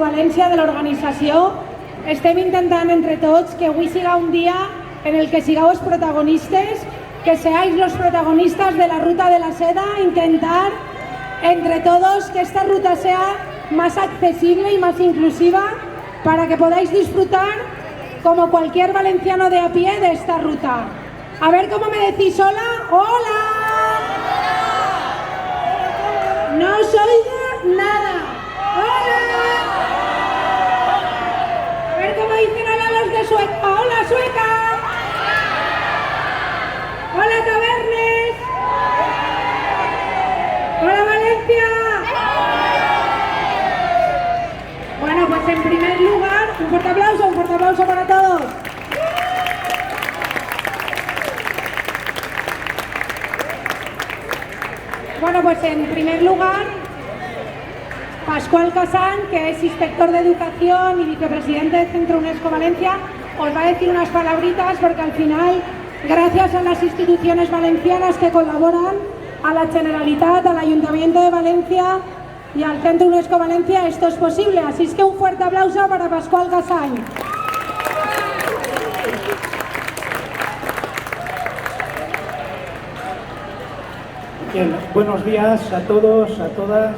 València, de l'organització, estem intentant entre tots que avui siga un dia en el que sigueu els protagonistes, que seáis los protagonistas de la Ruta de la Seda, intentar entre todos que esta ruta sea más accesible y más inclusiva para que podáis disfrutar como cualquier valenciano de a pie de esta ruta. A ver cómo me decís hola. ¡Hola! No os oigo nada. ¡Hola! A ver cómo dicen hola los de Sueca. ¡Hola, Sueca! ¡Hola, Tabernes! ¡Hola, Valencia! Bueno, pues en primer lugar, un fuerte aplauso para todos. Bueno, pues en primer lugar, Pascual Casán, que es inspector de educación y vicepresidente del Centro UNESCO Valencia, os va a decir unas palabritas porque al final, gracias a las instituciones valencianas que colaboran, a la Generalitat, al Ayuntamiento de Valencia y al Centro UNESCO Valencia, esto es posible. Así es que un fuerte aplauso para Pascual Casán. Bien, buenos días a todos, a todas.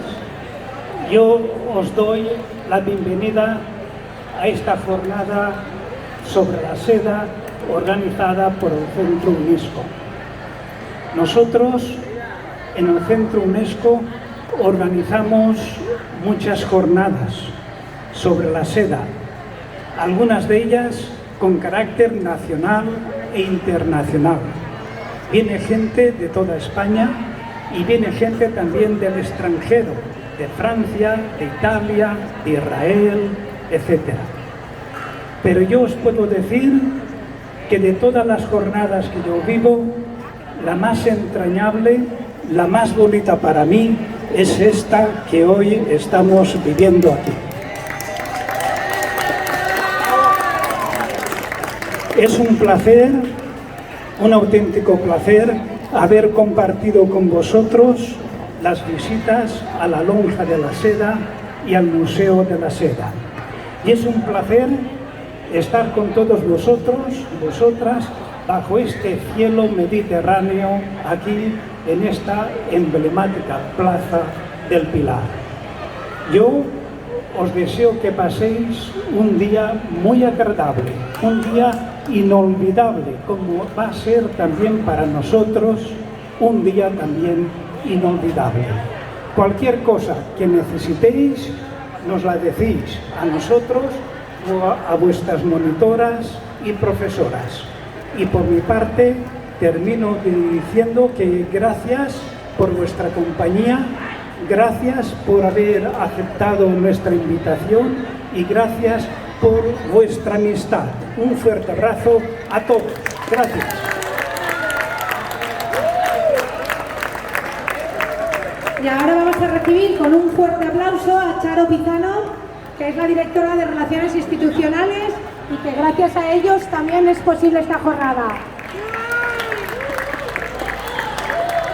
Yo os doy la bienvenida a esta jornada sobre la seda organizada por el Centro UNESCO. Nosotros en el Centro UNESCO organizamos muchas jornadas sobre la seda, algunas de ellas con carácter nacional e internacional. Viene gente de toda España y viene gente también del extranjero, de Francia, de Italia, de Israel, etc. Pero yo os puedo decir que de todas las jornadas que yo vivo, la más entrañable, la más bonita para mí, es esta que hoy estamos viviendo aquí. Es un placer, un auténtico placer, haber compartido con vosotros las visitas a la Lonja de la Seda y al Museo de la Seda. Y es un placer estar con todos vosotros y vosotras bajo este cielo mediterráneo aquí en esta emblemática Plaza del Pilar. Yo os deseo que paséis un día muy agradable, un día inolvidable, como va a ser también para nosotros un día también inolvidable. Cualquier cosa que necesitéis, nos la decís a nosotros o a vuestras monitoras y profesoras. Y por mi parte, termino diciendo que gracias por vuestra compañía, gracias por haber aceptado nuestra invitación y gracias por vuestra amistad. Un fuerte abrazo a todos. Gracias. Y ahora vamos a recibir con un fuerte aplauso a Charo Pizano, que es la directora de Relaciones Institucionales y que gracias a ellos también es posible esta jornada.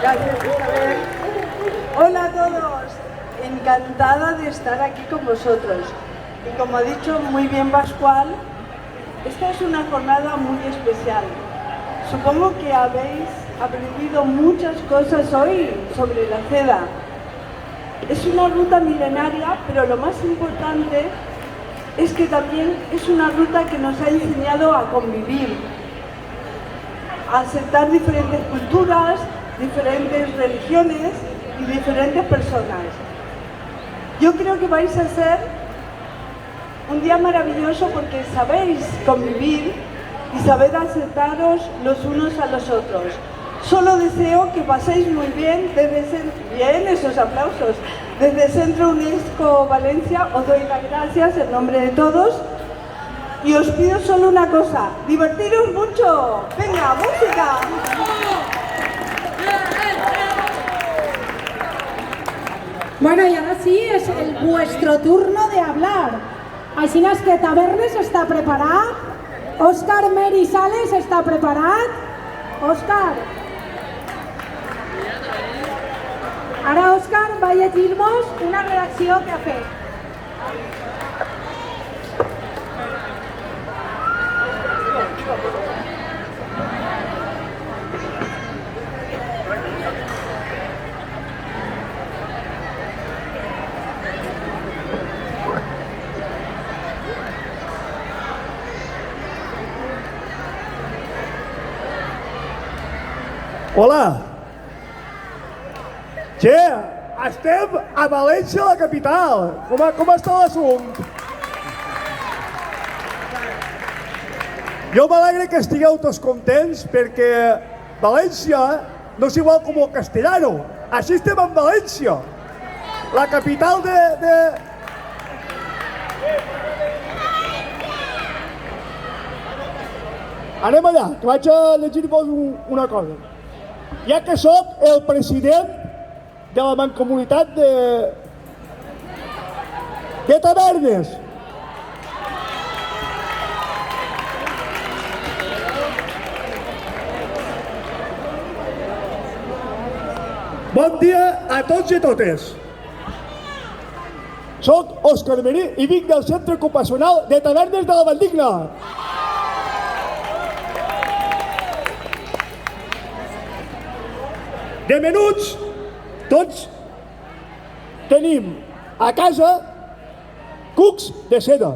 Gracias, Isabel. Hola a todos. Encantada de estar aquí con vosotros. Y como ha dicho muy bien Pascual, esta es una jornada muy especial. Supongo que habéis aprendido muchas cosas hoy sobre la seda. Es una ruta milenaria, pero lo más importante es que también es una ruta que nos ha enseñado a convivir, a aceptar diferentes culturas, diferentes religiones y diferentes personas. Yo creo que vais a ser un día maravilloso porque sabéis convivir y saber aceptaros los unos a los otros. Solo deseo que paséis muy bien bien esos aplausos. Desde Centro UNESCO Valencia os doy las gracias en nombre de todos y os pido solo una cosa, divertiros mucho. Venga, música. Bueno, y ahora sí es vuestro turno de hablar. Així és que Tabernes està preparat, Òscar Meri Sales està preparat. Òscar. Ara Òscar va a llegir-nos una redacció que ha fet. Hola. Che, estem a València, la capital. Com està l'assumpte? Jo m'alegre que estigueu tots contents perquè València no és igual com el Castellano. Així estem en València, la capital de... Anem allà, que vaig a llegir-vos una cosa. Ja que sóc el president de la mancomunitat de Tavernes. Bon dia a tots i a totes. Soc Òscar Merí i vinc del Centre Ocupacional de Tavernes de la Valldigna. De menuts, tots tenim a casa cucs de seda.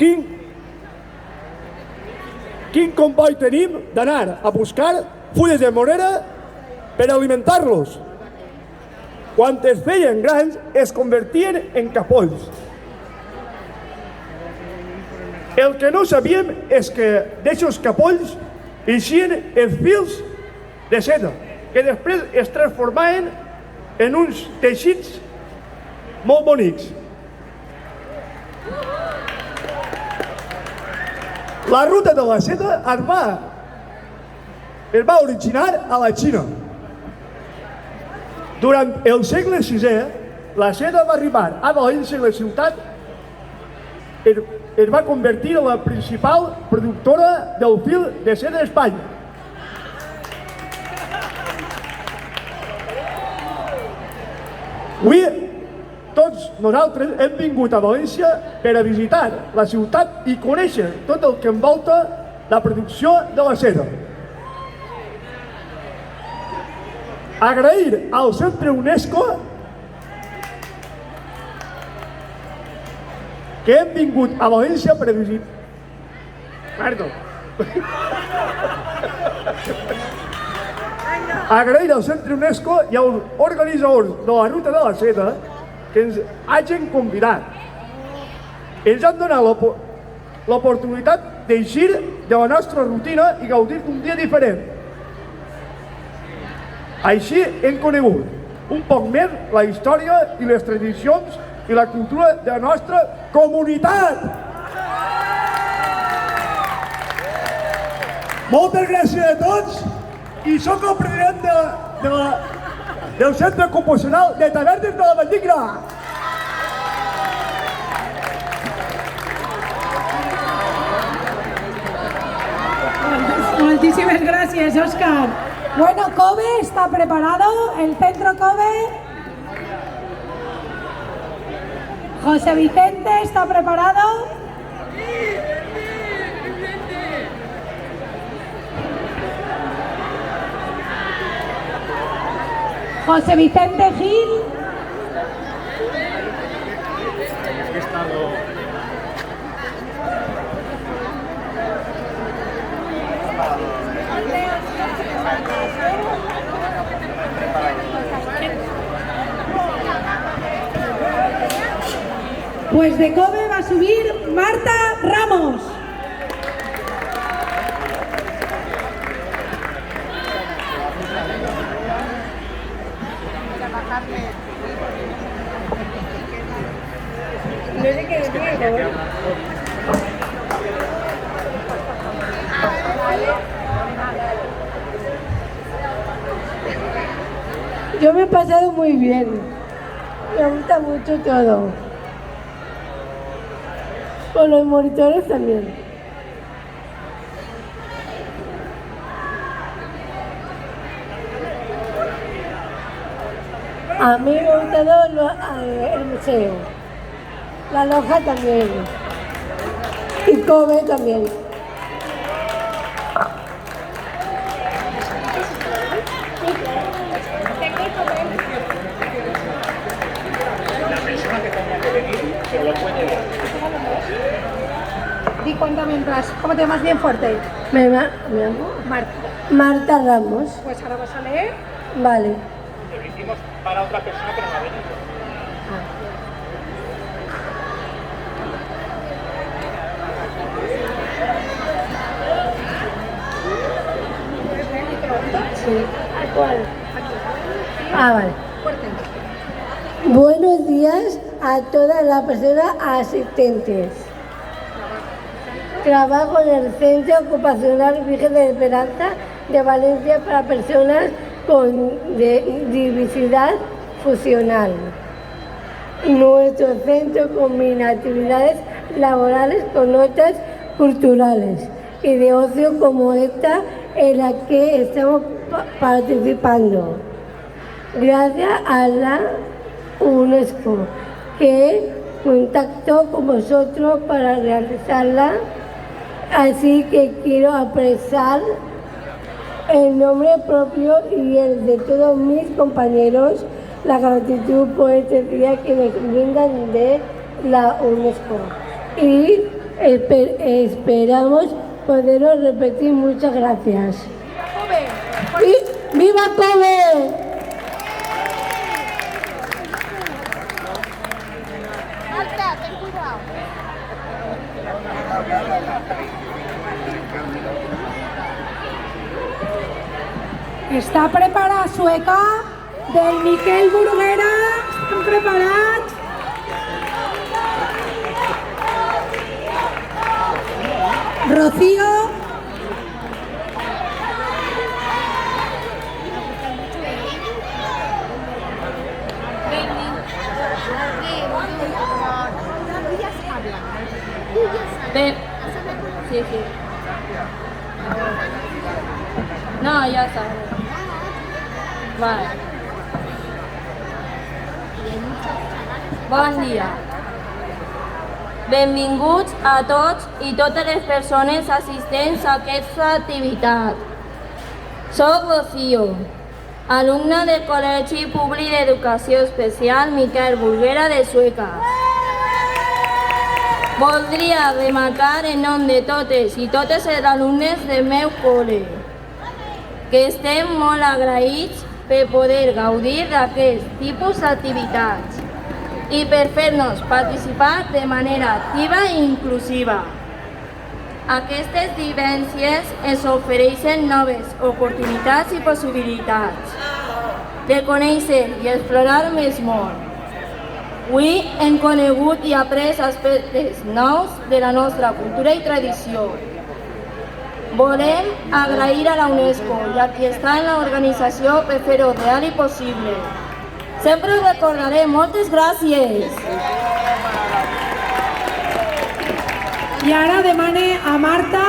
Quin comboi tenim d'anar a buscar fulles de morera per alimentar-los. Quan es feien grans, es convertien en capolls. El que no sabíem és que d'aixòs capolls eixien els fils de seda, que després es transformaven en uns teixits molt bonics. La ruta de la seda es va originar a la Xina. Durant el segle VI, la seda va arribar a València i la ciutat es va convertir en la principal productora del fil de seda d'Espanya. Avui, tots nosaltres hem vingut a València per a visitar la ciutat i conèixer tot el que envolta la producció de la seda. Agrair al Centre UNESCO que hem vingut a València per a visitar... Perdó. Agrair al Centre UNESCO i als organitzadors de la Ruta de la Seda que ens hagin convidat. Ens han donat l'oportunitat d'eixir de la nostra rutina i gaudir d'un dia diferent. Així hem conegut un poc més la història i les tradicions i la cultura de la nostra comunitat. Moltes gràcies a tots i sóc el president del Centre Ocupacional de Tavernes de la Valldigna. Muchísimas gracias, Óscar. Bueno, Kobe está preparado, el centro Kobe. José Vicente está preparado. José Vicente Gil. Pues de Kobe va a subir Marta Ramos. No sé qué decir. Yo me he pasado muy bien. Me gusta mucho todo. Con los monitores también. A mí me ha gustado el museo. La loja también. Y Kobe también. cuenta mientras. ¿Cómo te llamas bien fuerte? Me llamo Marta. Marta Ramos. Pues ahora vas a leer. Vale. Lo hicimos para otra persona, pero no ha venido. Sí. ¿Cuál? Vale. Buenos días a todas las personas asistentes. Trabajo en el Centro Ocupacional Virgen de Esperanza de Valencia para personas con diversidad funcional. Nuestro centro combina actividades laborales con otras culturales y de ocio como esta en la que estamos participando. Gracias a la UNESCO que contactó con vosotros para realizarla, así que quiero expresar en nombre propio y el de todos mis compañeros la gratitud por este día que nos brindan de la UNESCO y esperamos poderlo repetir. Muchas gracias. ¡Viva Kobe! Està preparada Sueca del Miquel Burguera. Estan preparats? Rocío. Sí. No, ya está. Vale. Bon dia. Benvinguts a tots i totes les persones assistents a aquesta activitat. Soc Rocío, alumna del Col·legi Públic d'Educació Especial Miquel Burguera de Sueca. Voldria remarcar en nom de totes i totes els alumnes del meu col·le que estem molt agraïts per poder gaudir d'aquest tipus d'activitats i per fer-nos participar de manera activa i inclusiva. Aquestes vivències ens ofereixen noves oportunitats i possibilitats de conèixer i explorar més món. Avui hem conegut i après aspectes nous de la nostra cultura i tradició. Volem agrair a la UNESCO i a qui està en l'organització per fer-ho real i possible. Sempre ho recordaré. Moltes gràcies. I ara demane a Marta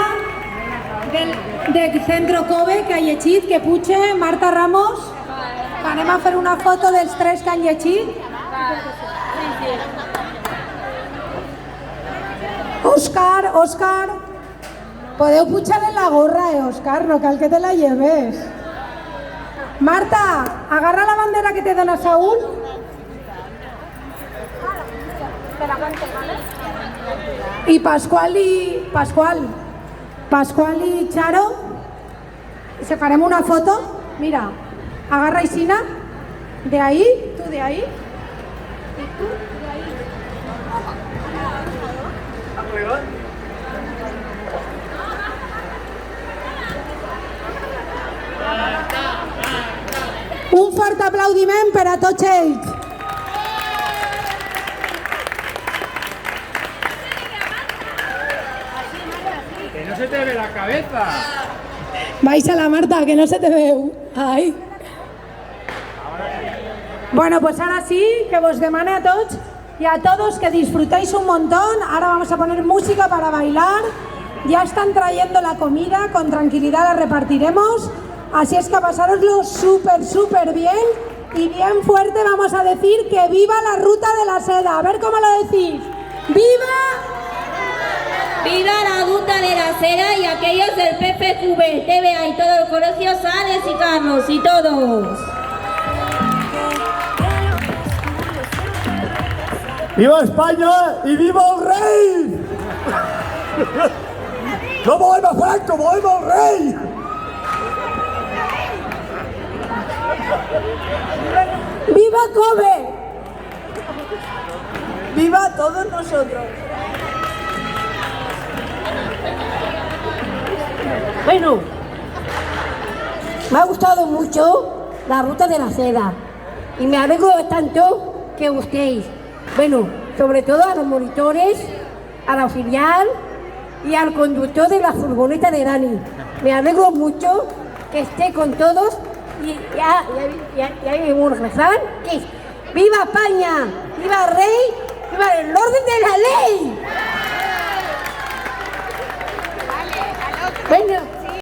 del Centro Kobe que ha llegit, que puge. Marta Ramos, que anem a fer una foto dels tres que han llegit. Òscar, podeu pujar-le la gorra, Òscar, no cal que te la lleves. Marta, agarra la bandera que te dona Saúl. Y Pascual y Charo, se faremos una foto. Mira, agarra Isina, de ahí, tú de ahí, y tú de ahí. Un fort aplaudiment per a tots ells. Que no se te ve la cabeza. Baixa la Marta, que no se te veu. Ai. Bueno, pues ahora sí, que vos demane a tots y a todos que disfrutéis un montón. Ahora vamos a poner música para bailar. Ya están trayendo la comida, con tranquilidad la repartiremos. Así es que pasároslo súper bien y bien fuerte. Vamos a decir que viva la ruta de la seda. A ver cómo lo decís. ¡Viva! Viva la ruta de la seda y aquellos del PPV, TVA y todo el colegio, Sales y Carlos y todos. ¡Viva España y viva el rey! No volem a Franco, volem al rei! ¡Viva Kobe! ¡Viva todos nosotros! Bueno, me ha gustado mucho la ruta de la seda y me alegro tanto que gustéis. Bueno, sobre todo a los monitores, al auxiliar y al conductor de la furgoneta de Dani. Me alegro mucho que esté con todos y ya hay un refrán que es ¡Viva España! ¡Viva el rey! ¡Viva el orden de la ley!